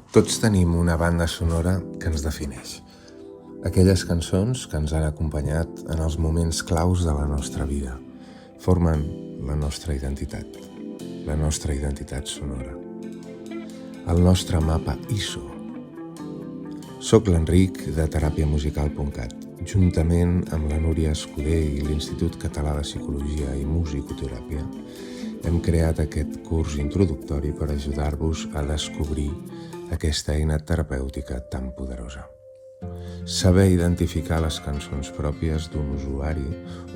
Tots tenim una banda sonora que ens defineix. Aquelles cançons que ens han acompanyat en els moments claus de la nostra vida formen la nostra identitat sonora. El nostre mapa ISO. Soc l'Enric de terapiamusical.cat. Juntament amb la Núria Escudé i l'Institut Català de Psicologia i Musicoteràpia hem creat aquest curs introductori per ajudar-vos a descobrir aquesta eina terapèutica tan poderosa. Saber identificar les cançons pròpies d'un usuari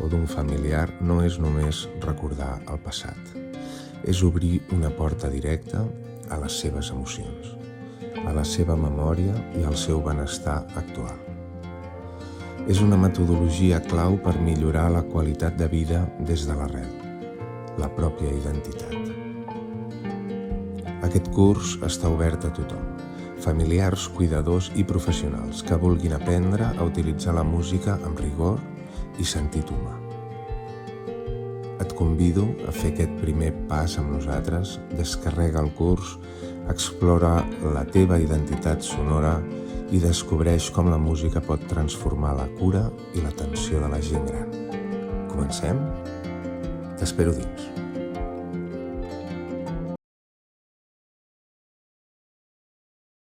o d'un familiar no és només recordar el passat, és obrir una porta directa a les seves emocions, a la seva memòria i al seu benestar actual. És una metodologia clau per millorar la qualitat de vida des de l'arrel, la pròpia identitat. Aquest curs està obert a tothom, familiars, cuidadors i professionals que vulguin aprendre a utilitzar la música amb rigor i sentit humà. Et convido a fer aquest primer pas amb nosaltres, descarrega el curs, explora la teva identitat sonora i descobreix com la música pot transformar la cura i l'atenció de la gent gran. Comencem? T'espero dins.